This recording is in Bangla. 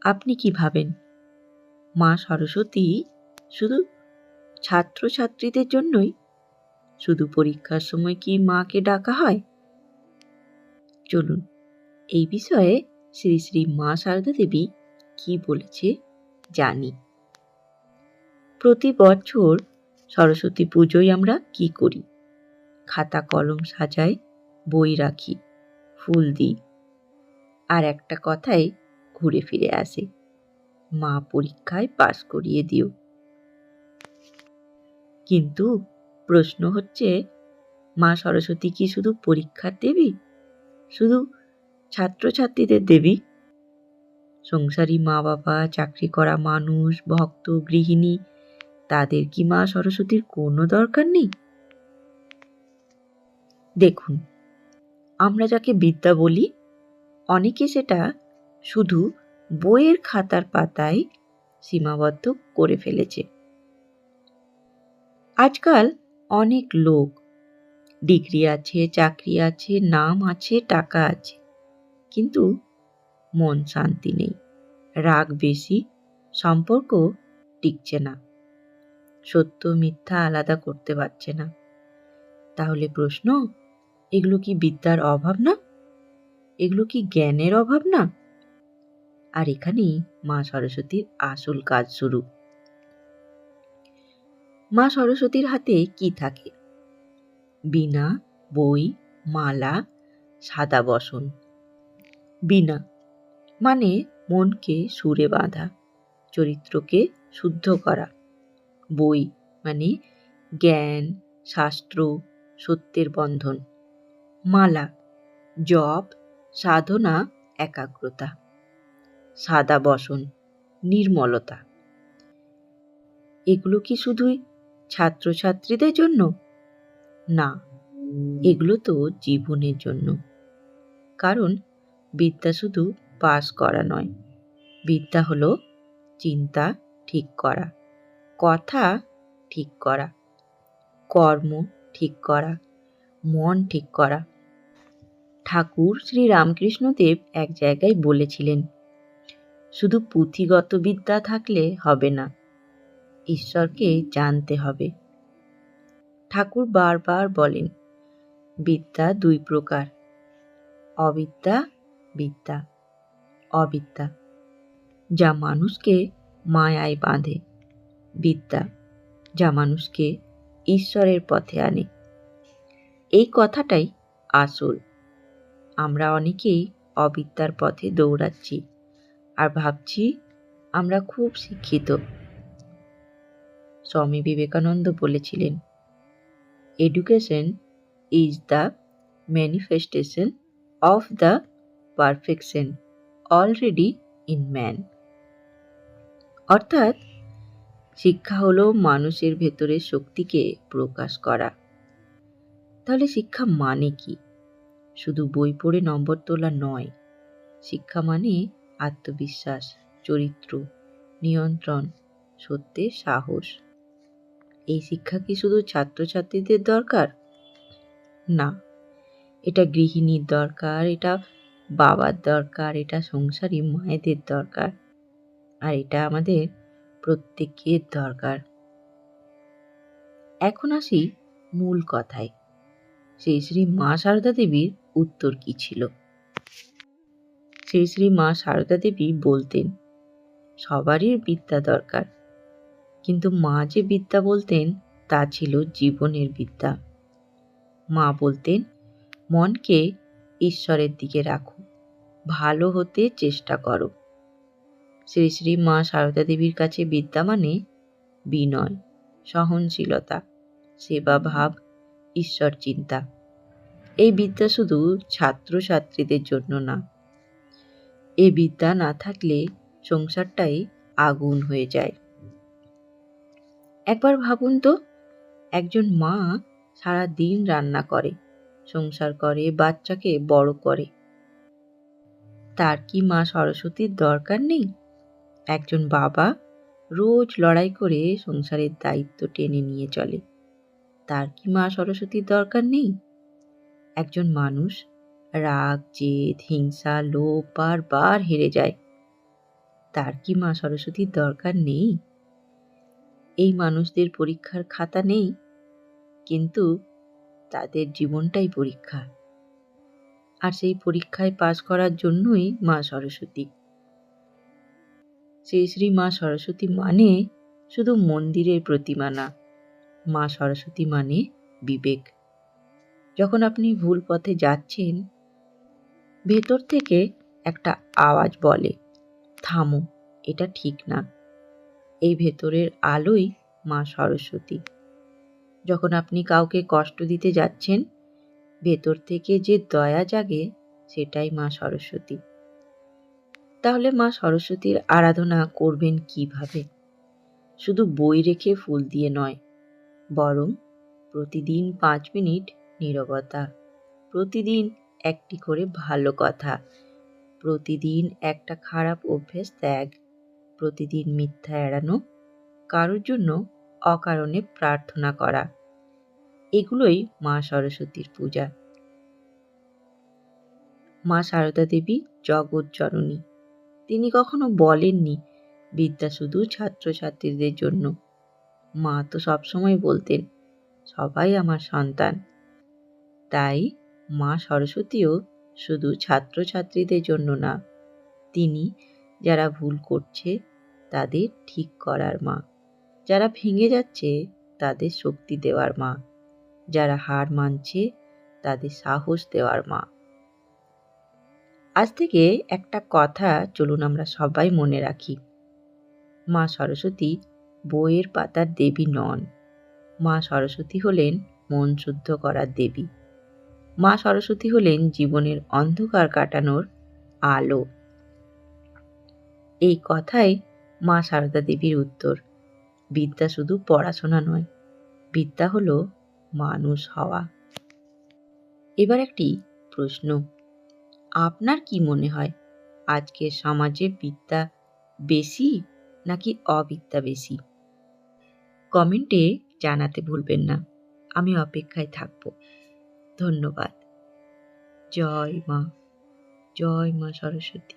আপনি কি ভাবেন মা সরস্বতী শুধু ছাত্রছাত্রীদের জন্যই? শুধু পরীক্ষার সময় কি মাকে ডাকা হয়? চলুন এই বিষয়ে শ্রী শ্রী মা সারদা দেবী কি বলেছে জানি। প্রতি বছর সরস্বতী পুজোয় আমরা কি করি? খাতা কলম সাজাই, বই রাখি, ফুল দিই, আর একটা কথাই ঘুরে ফিরে আসে, মা পরীক্ষায় পাশ করিয়ে দিও। কিন্তু প্রশ্ন হচ্ছে, মা সরস্বতী কি শুধু পরীক্ষার দেবী? শুধু ছাত্রছাত্রীদের দেবী? সংসারী মা বাবা, চাকরি করা মানুষ, ভক্ত, গৃহিণী, তাদের কি মা সরস্বতীর কোনো দরকার নেই? দেখুন, আমরা যাকে বিদ্যা বলি, অনেকে সেটা শুধু বইয়ের খাতার পাতায় সীমাবদ্ধ করে ফেলেছে। আজকাল অনেক লোক ডিগ্রি আছে, চাকরি আছে, নাম আছে, টাকা আছে, কিন্তু মন শান্তি নেই, রাগ বেশি, সম্পর্ক টিকছে না, সত্য মিথ্যা আলাদা করতে পারছে না। তাহলে প্রশ্ন, এগুলো কি বিদ্যার অভাব না? এগুলো কি জ্ঞানের অভাব না? আর এখানেই মা সরস্বতীর আসল কাজ শুরু। মা সরস্বতীর হাতে কি থাকে? বীণা, বই, মালা, সাদা বসন। বীণা মানে মনকে সুরে বাঁধা, চরিত্রকে শুদ্ধ করা। বই মানে জ্ঞান, শাস্ত্র, সত্যের বন্ধন। মালা জপ, সাধনা, একাগ্রতা। সাদা বসন নির্মলতা। এগুলো কি শুধুই ছাত্রছাত্রীদের জন্য? না, এগুলো তো জীবনের জন্য। কারণ বিদ্যা শুধু পাস করা নয়, বিদ্যা হলো চিন্তা ঠিক করা, কথা ঠিক করা, কর্ম ঠিক করা, মন ঠিক করা। ঠাকুর শ্রী রামকৃষ্ণদেব এক জায়গায় বলেছিলেন, শুধু পুঁথিগত বিদ্যা থাকলে হবে না, ঈশ্বরকে জানতে হবে। ঠাকুর বারবার বলেন, বিদ্যা দুই প্রকার, অবিদ্যা, বিদ্যা। অবিদ্যা যা মানুষকে মায়ায় বাঁধে, বিদ্যা যা মানুষকে ঈশ্বরের পথে আনে। এই কথাটাই আসল। আমরা অনেকেই অবিদ্যার পথে দৌড়াচ্ছি আর ভাবছি আমরা খুব শিক্ষিত। স্বামী বিবেকানন্দ বলেছিলেন, education is the manifestation of the perfection already in man. অর্থাৎ শিক্ষা হলো মানুষের ভেতরের শক্তিকে প্রকাশ করা। তাহলে শিক্ষা মানে কি? শুধু বই পড়ে নম্বর তোলা নয়। শিক্ষা মানে আত্মবিশ্বাস, চরিত্র, নিয়ন্ত্রণ, সত্যের সাহস। এই শিক্ষা কি শুধু ছাত্রছাত্রীদের দরকার? না, এটা গৃহিণীর দরকার, এটা বাবার দরকার, এটা সংসারী মায়েদের দরকার, আর এটা আমাদের প্রত্যেকের দরকার। এখন আসি মূল কথায়, শ্রী শ্রী মা সারদা দেবীর উত্তর কি ছিল? শ্রী শ্রী মা সারদা দেবী বলতেন, সবারই বিদ্যা দরকার, কিন্তু মা যে বিদ্যা বলতেন তা ছিল জীবনের বিদ্যা। মা বলতেন, মনকে ঈশ্বরের দিকে রাখো, ভালো হতে চেষ্টা করো। শ্রী শ্রী মা সারদা দেবীর কাছে বিদ্যা মানে বিনয়, সহনশীলতা, সেবা ভাব, ঈশ্বর চিন্তা। এই বিদ্যা শুধু ছাত্রছাত্রীদের জন্য না। এই বিদ্যা না থাকলে সংসারটাই আগুন হয়ে যায়। একবার ভাবুন তো, একজন মা সারা দিন রান্না করে, সংসার করে, বাচ্চাকে বড় করে, তার কি মা সরস্বতীর দরকার নেই? একজন বাবা রোজ লড়াই করে সংসারের দায়িত্ব টেনে নিয়ে চলে, তার কি মা সরস্বতীর দরকার নেই? একজন মানুষ রাগ, জেদ, হিংসা, লোভ বারবার হেরে যায়, তার কি মা সরস্বতীর দরকার নেই? এই মানুষদের পরীক্ষার খাতা নেই, কিন্তু তাদের জীবনটাই পরীক্ষা। আর সেই পরীক্ষায় পাশ করার জন্যই মা সরস্বতী। শ্রী শ্রী মা সরস্বতী মানে শুধু মন্দিরের প্রতিমা না, মা সরস্বতী মানে বিবেক। যখন আপনি ভুল পথে যাচ্ছেন, ভেতর থেকে একটা আওয়াজ বলে, থামো, এটা ঠিক না। এই ভেতরের আলোই মা সরস্বতী। যখন আপনি কাউকে কষ্ট দিতে যাচ্ছেন, ভেতর থেকে যে দয়া জাগে, সেটাই মা সরস্বতী। তাহলে মা সরস্বতীর আরাধনা করবেন কিভাবে? শুধু বই রেখে ফুল দিয়ে নয়, বরং প্রতিদিন 5 মিনিট নীরবতা, প্রতিদিন একটি করে ভালো কথা, প্রতিদিন একটা খারাপ অভ্যেস ত্যাগ, প্রতিদিন মিথ্যা এড়ানো, কারোর জন্য অকারণে প্রার্থনা করা। এগুলোই মা সরস্বতীর পূজা। মা সারদা দেবী জগৎ জননী। তিনি কখনো বলেননি বিদ্যা শুধু ছাত্রছাত্রীদের জন্য। মা তো সবসময় বলতেন, সবাই আমার সন্তান। তাই মা সরস্বতীও শুধু ছাত্রছাত্রীদের জন্য না, তিনি যারা ভুল করছে তাদের ঠিক করার মা, যারা ভেঙে যাচ্ছে তাদের শক্তি দেওয়ার মা, যারা হার মানছে তাদের সাহস দেওয়ার মা। আজ থেকে একটা কথা চলুন আমরা সবাই মনে রাখি, মা সরস্বতী বইয়ের পাতার দেবী নন। মা সরস্বতী হলেন মন শুদ্ধ করার দেবী। মা সরস্বতী হলেন জীবনের অন্ধকার কাটানোর আলো। এই কথাই মা সারদা দেবীর উত্তর। বিদ্যা শুধু পড়াশোনা নয়, বিদ্যা হলো মানুষ হওয়া। এবার একটি প্রশ্ন, আপনার কি মনে হয় আজকের সমাজে বিদ্যা বেশি নাকি অবিদ্যা বেশি? কমেন্টে জানাতে ভুলবেন না। আমি অপেক্ষায় থাকব। ধন্যবাদ। জয় মা, জয় মা সরস্বতী।